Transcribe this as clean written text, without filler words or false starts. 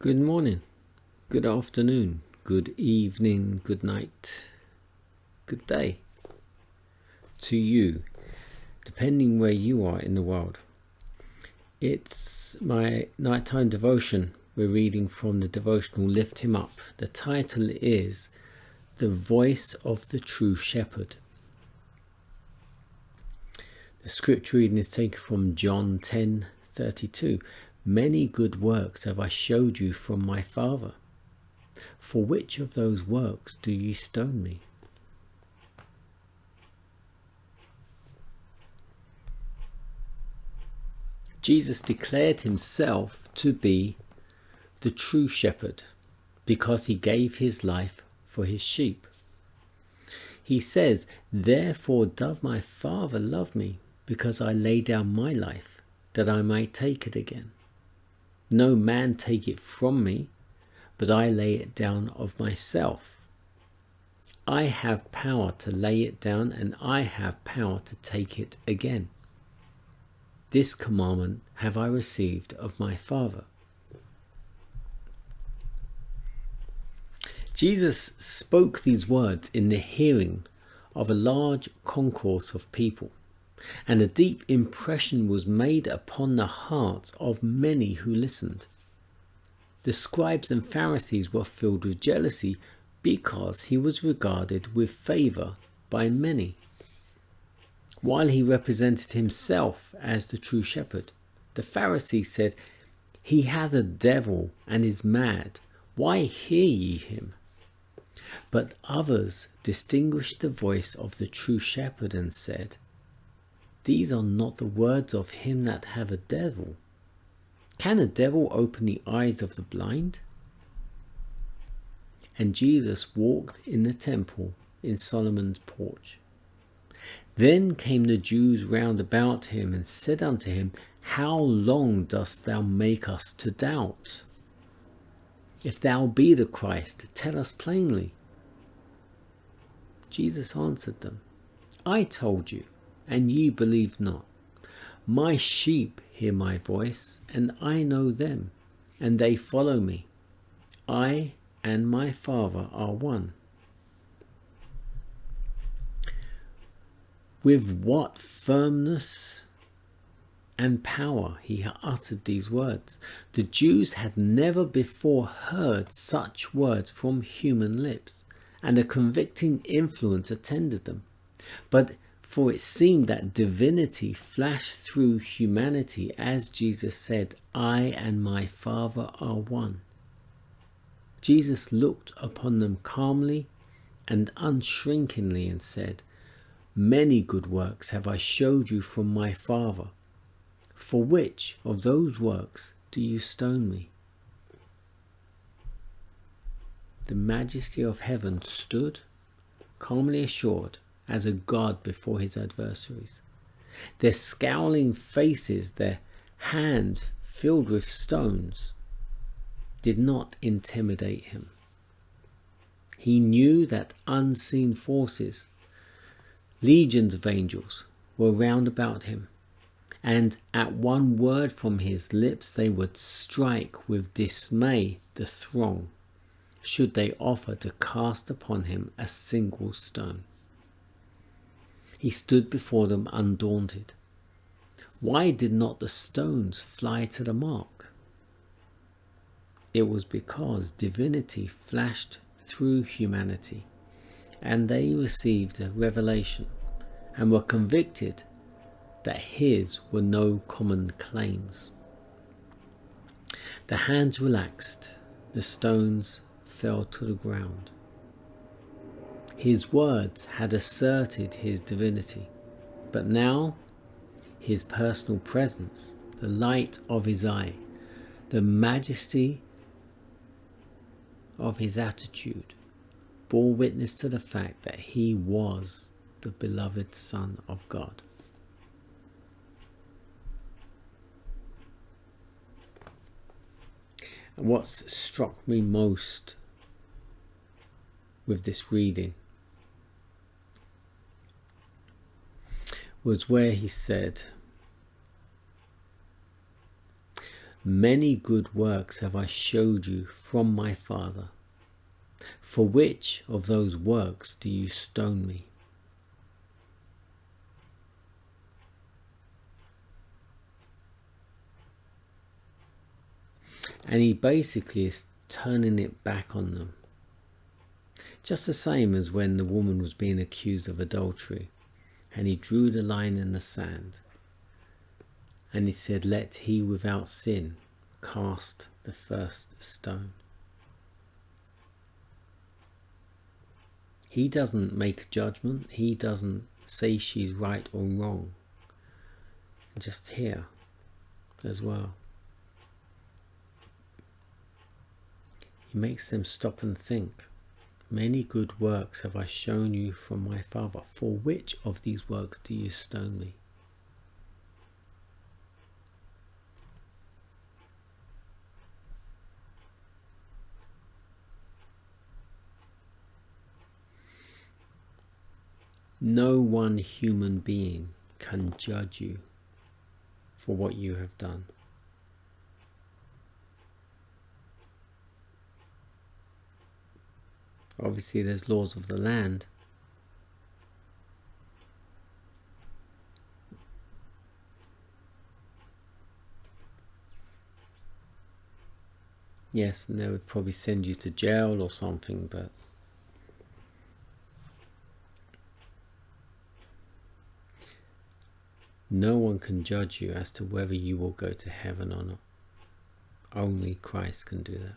Good morning, good afternoon, good evening, good night, good day to you, depending where you are in the world. It's my nighttime devotion. We're reading from the devotional Lift Him Up. The title is The Voice of the True Shepherd. The scripture reading is taken from John 10:32. Many good works have I showed you from my Father. For which of those works do ye stone me? Jesus declared himself to be the true shepherd because he gave his life for his sheep. He says, therefore doth my Father love me, because I lay down my life, that I might take it again. No man take it from me, but I lay it down of myself. I have power to lay it down, and I have power to take it again. This commandment have I received of my Father. Jesus spoke these words in the hearing of a large concourse of people, and a deep impression was made upon the hearts of many who listened. The scribes and Pharisees were filled with jealousy because he was regarded with favour by many. While he represented himself as the true shepherd, the Pharisees said, he hath a devil and is mad. Why hear ye him? But others distinguished the voice of the true shepherd and said, these are not the words of him that have a devil. Can a devil open the eyes of the blind? And Jesus walked in the temple in Solomon's porch. Then came the Jews round about him and said unto him, how long dost thou make us to doubt? If thou be the Christ, tell us plainly. Jesus answered them, I told you, and ye believe not. My sheep hear my voice, and I know them, and they follow me. I and my Father are one. With what firmness and power he uttered these words. The Jews had never before heard such words from human lips, and a convicting influence attended them. But for it seemed that divinity flashed through humanity as Jesus said, I and my Father are one. Jesus looked upon them calmly and unshrinkingly and said, many good works have I showed you from my Father. For which of those works do you stone me? The majesty of heaven stood, calmly assured, as a God before his adversaries. Their scowling faces, their hands filled with stones, did not intimidate him. He knew that unseen forces, legions of angels, were round about him, and at one word from his lips they would strike with dismay the throng, should they offer to cast upon him a single stone. He stood before them undaunted. Why did not the stones fly to the mark? It was because divinity flashed through humanity, and they received a revelation and were convicted that his were no common claims. The hands relaxed, the stones fell to the ground. His words had asserted his divinity, but now his personal presence, the light of his eye, the majesty of his attitude, bore witness to the fact that he was the beloved Son of God. And what's struck me most with this reading was where he said, Many good works have I showed you from my Father. For which of those works do you stone me? And he basically is turning it back on them. Just the same as when the woman was being accused of adultery, and he drew the line in the sand, and he said, let he without sin cast the first stone. He doesn't make a judgment. He doesn't say she's right or wrong. Just here as well. He makes them stop and think. Many good works have I shown you from my Father. For which of these works do you stone me? No one human being can judge you for what you have done. Obviously, there's laws of the land. Yes, and they would probably send you to jail or something, but no one can judge you as to whether you will go to heaven or not. Only Christ can do that.